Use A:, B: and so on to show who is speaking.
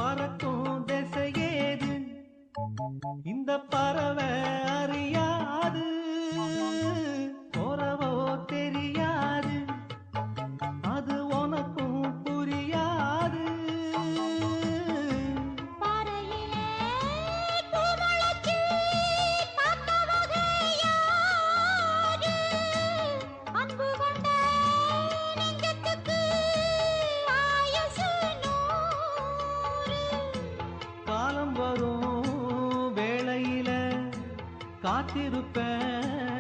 A: பறக்கும் திசையேது இந்த பறவை அறியாது போறவோ தெரியாது அது உனக்கும் புரியாது காலம் வரும் வேளையில காத்திருப்பேன்